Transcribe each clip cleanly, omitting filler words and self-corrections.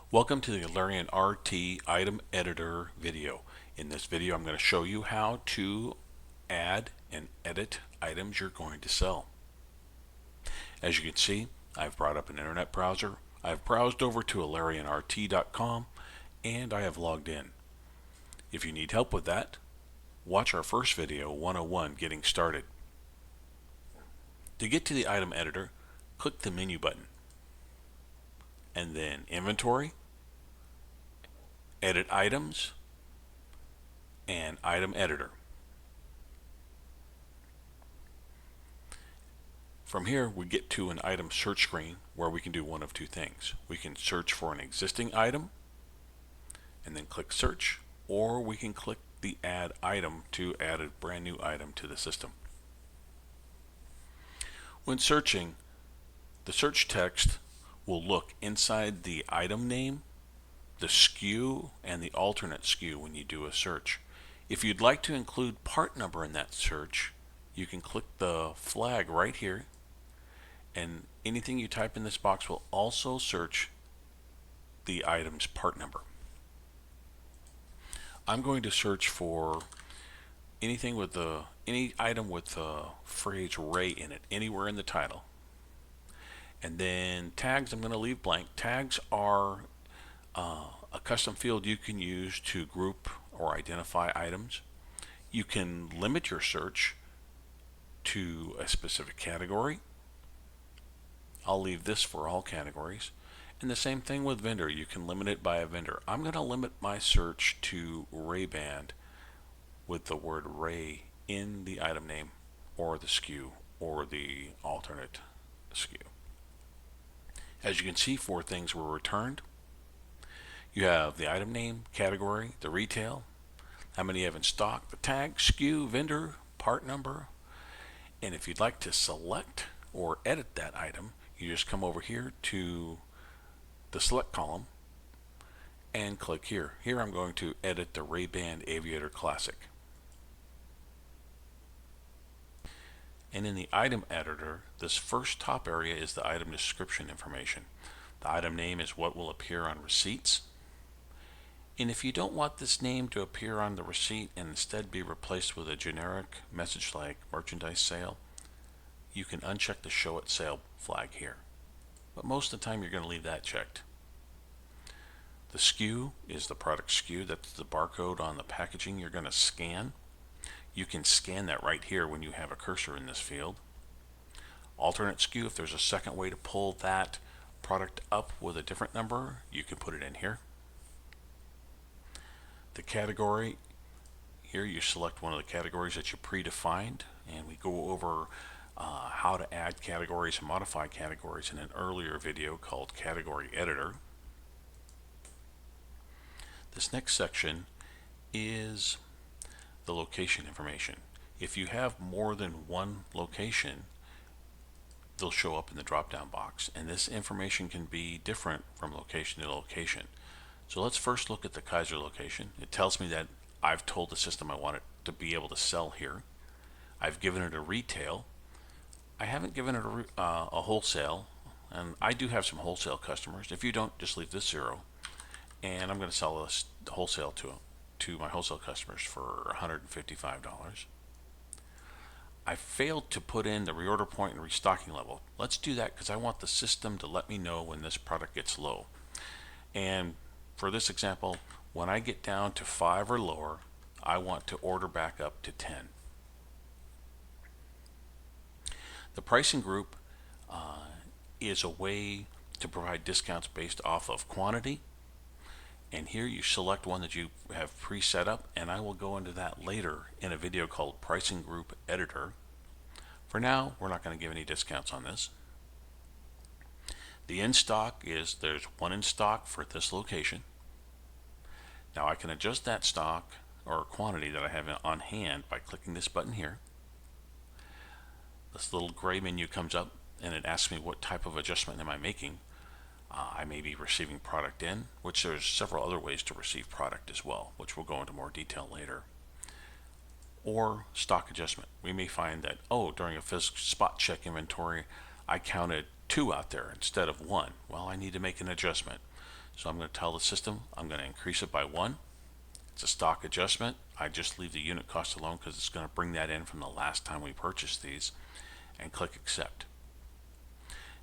Welcome to the Alerion RT Item Editor video. In this video I'm going to show you how to add and edit items you're going to sell. As you can see, I've brought up an internet browser. I've browsed over to alerionrt.com and I have logged in. If you need help with that, watch our first video, 101, Getting Started. To get to the item editor, click the menu button and then Inventory, Edit Items, and Item Editor. From here we get to an item search screen where we can do one of two things. We can search for an existing item and then click search, or we can click the add item to add a brand new item to the system. When searching, the search text will look inside the item name, the SKU, and the alternate SKU when you do a search. If you'd like to include part number in that search, you can click the flag right here, and anything you type in this box will also search the item's part number. I'm going to search for anything with any item with the phrase Ray in it, anywhere in the title. And then tags, I'm going to leave blank. Tags are a custom field you can use to group or identify items. You can limit your search to a specific category. I'll leave this for all categories. And the same thing with vendor. You can limit it by a vendor. I'm going to limit my search to Ray-Ban with the word Ray in the item name or the SKU or the alternate SKU. As you can see, 4 things were returned. You have the item name, category, the retail, how many you have in stock, the tag, SKU, vendor, part number. And if you'd like to select or edit that item, you just come over here to the select column and click here. Here I'm going to edit the Ray-Ban Aviator Classic. And in the item editor, this first top area is the item description information. The item name is what will appear on receipts. And if you don't want this name to appear on the receipt and instead be replaced with a generic message like merchandise sale, you can uncheck the show at sale flag here. But most of the time you're going to leave that checked. The SKU is the product SKU. That's the barcode on the packaging you're going to scan. You can scan that right here when you have a cursor in this field. Alternate SKU, if there's a second way to pull that product up with a different number, you can put it in here. The category, here you select one of the categories that you predefined, and we go over how to add categories and modify categories in an earlier video called Category Editor. This next section is the location information. If you have more than one location, they'll show up in the drop-down box, and this information can be different from location to location. So let's first look at the Kaiser location. It tells me that I've told the system I want it to be able to sell here. I've given it a retail. I haven't given it a wholesale, and I do have some wholesale customers. If you don't, just leave this 0, and I'm going to sell this wholesale to my wholesale customers for $155. I failed to put in the reorder point and restocking level. Let's do that because I want the system to let me know when this product gets low. And for this example, when I get down to 5 or lower, I want to order back up to 10. The pricing group is a way to provide discounts based off of quantity. And here you select one that you have pre-set up, and I will go into that later in a video called Pricing Group Editor. For now, we're not going to give any discounts on this. The in-stock is there's one in stock for this location. Now I can adjust that stock or quantity that I have on hand by clicking this button here. This little gray menu comes up and it asks me what type of adjustment am I making. I may be receiving product in, which there's several other ways to receive product as well, which we'll go into more detail later. Or stock adjustment. We may find that, during a spot check inventory, I counted 2 out there instead of 1. Well, I need to make an adjustment. So I'm going to tell the system I'm going to increase it by 1. It's a stock adjustment. I just leave the unit cost alone because it's going to bring that in from the last time we purchased these, and click accept.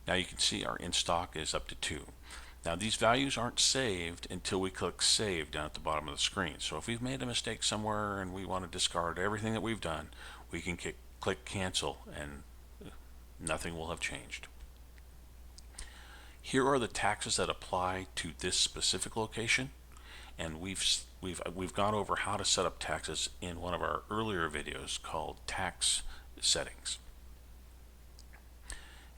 Now you can see our in stock is up to 2. Now these values aren't saved until we click save down at the bottom of the screen. So if we've made a mistake somewhere and we want to discard everything that we've done, we can click cancel and nothing will have changed. Here are the taxes that apply to this specific location, and we've gone over how to set up taxes in one of our earlier videos called tax settings.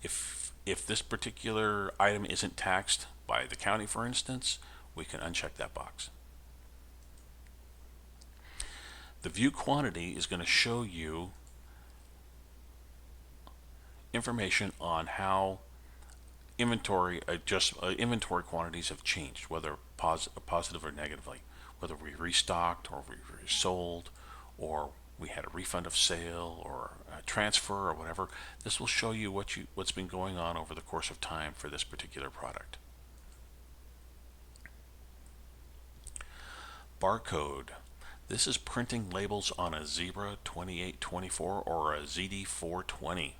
If this particular item isn't taxed by the county, for instance, we can uncheck that box. The view quantity is going to show you information on how inventory quantities have changed, whether positive or negatively, whether we restocked or we resold, or we had a refund of sale or a transfer or whatever. This will show you what's been going on over the course of time for this particular product. Barcode. This is printing labels on a Zebra 2824 or a ZD420.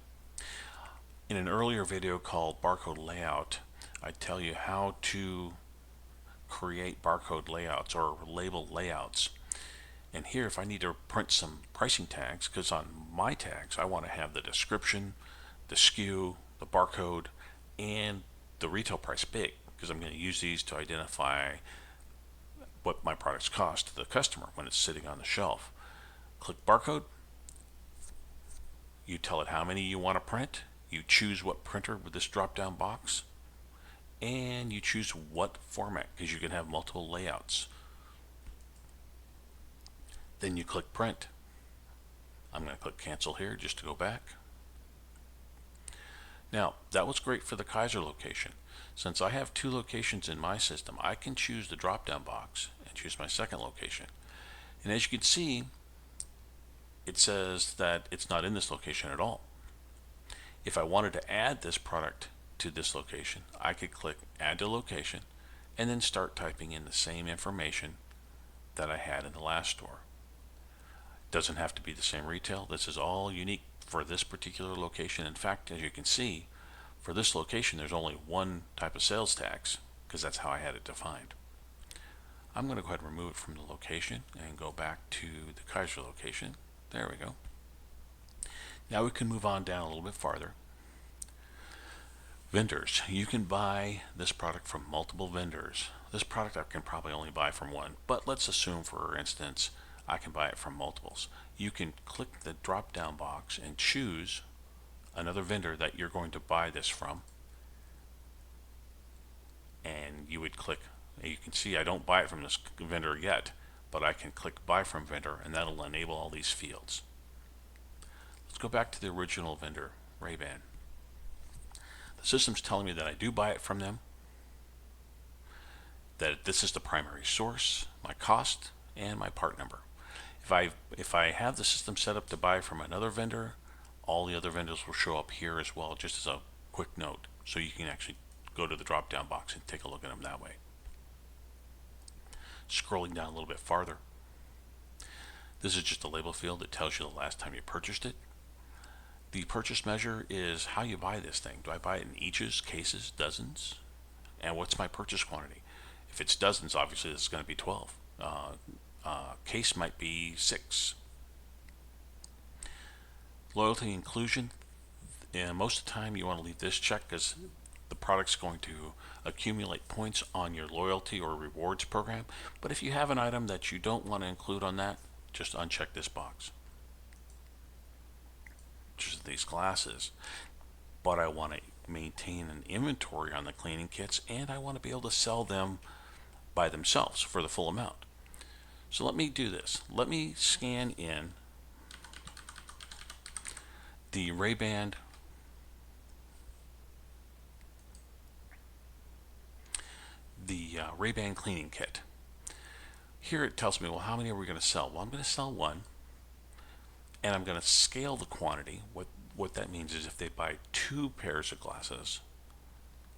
In an earlier video called Barcode Layout, I tell you how to create barcode layouts or label layouts. And here, if I need to print some pricing tags, because on my tags I want to have the description, the SKU, the barcode, and the retail price big, because I'm going to use these to identify what my products cost to the customer when it's sitting on the shelf. Click barcode. You tell it how many you want to print. You choose what printer with this drop down box, and you choose what format, because you can have multiple layouts. Then you click print. I'm going to click cancel here just to go back. Now that was great for the Kaiser location. Since I have 2 locations in my system, I can choose the drop down box and choose my second location. And as you can see, it says that it's not in this location at all. If I wanted to add this product to this location, I could click add to location and then start typing in the same information that I had in the last store. Doesn't have to be the same retail. This is all unique for this particular location. In fact, as you can see, for this location there's only one type of sales tax because that's how I had it defined. I'm going to go ahead and remove it from the location and go back to the Kaiser location. There we go. Now we can move on down a little bit farther. Vendors. You can buy this product from multiple vendors. This product I can probably only buy from one, but let's assume, for instance, I can buy it from multiples. You can click the drop down box and choose another vendor that you're going to buy this from, and you would click. You can see I don't buy it from this vendor yet, but I can click buy from vendor, and that'll enable all these fields. Let's go back to the original vendor, Ray-Ban. The system's telling me that I do buy it from them, that this is the primary source, my cost, and my part number. If I have the system set up to buy from another vendor, all the other vendors will show up here as well, just as a quick note, so you can actually go to the drop down box and take a look at them that way. Scrolling down a little bit farther, this is just a label field that tells you the last time you purchased it. The purchase measure is how you buy this thing. Do I buy it in eaches, cases, dozens? And what's my purchase quantity? If it's dozens, obviously this is going to be 12. Case might be 6. Loyalty inclusion. Most of the time you want to leave this checked because the product's going to accumulate points on your loyalty or rewards program. But if you have an item that you don't want to include on that, just uncheck this box. Just these glasses. But I want to maintain an inventory on the cleaning kits, and I want to be able to sell them by themselves for the full amount. So let me do this. Let me scan in the Ray-Ban Ray-Ban cleaning kit. Here it tells me, well, how many are we going to sell? Well, I'm going to sell one, and I'm going to scale the quantity. What that means is if they buy 2 pairs of glasses,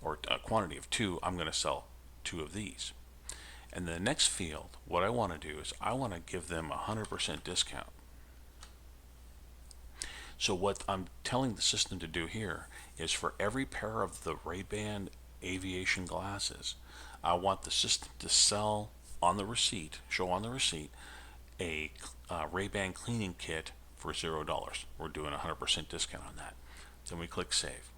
or a quantity of 2, I'm going to sell two of these. And the next field, what I want to do is I want to give them a 100% discount. So what I'm telling the system to do here is for every pair of the Ray-Ban aviation glasses, I want the system to sell on the receipt, show on the receipt, a Ray-Ban cleaning kit for $0. We're doing a 100% discount on that. Then we click Save.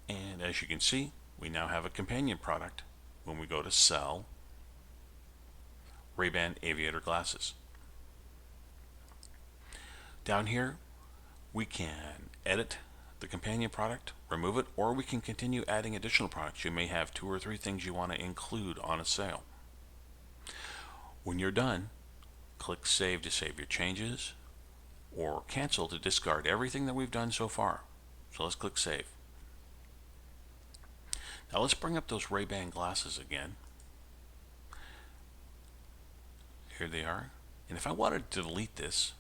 And as you can see, we now have a companion product when we go to sell Ray-Ban aviator glasses. Down here, we can edit the companion product, remove it, or we can continue adding additional products. You may have 2 or 3 things you want to include on a sale. When you're done, click Save to save your changes, or Cancel to discard everything that we've done so far. So let's click Save. Now let's bring up those Ray-Ban glasses again. Here they are. And if I wanted to delete this,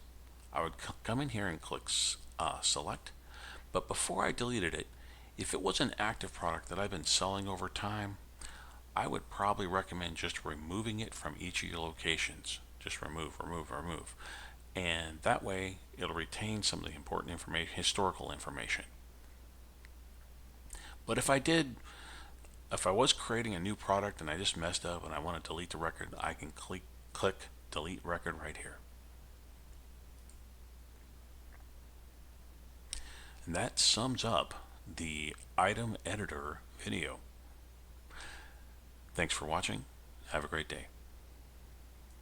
I would come in here and click Select. But before I deleted it, if it was an active product that I've been selling over time, I would probably recommend just removing it from each of your locations. Just remove. And that way it'll retain some of the important information, historical information. But if I was creating a new product and I just messed up and I want to delete the record, I can click Delete Record right here. And that sums up the item editor video. Thanks for watching. Have a great day.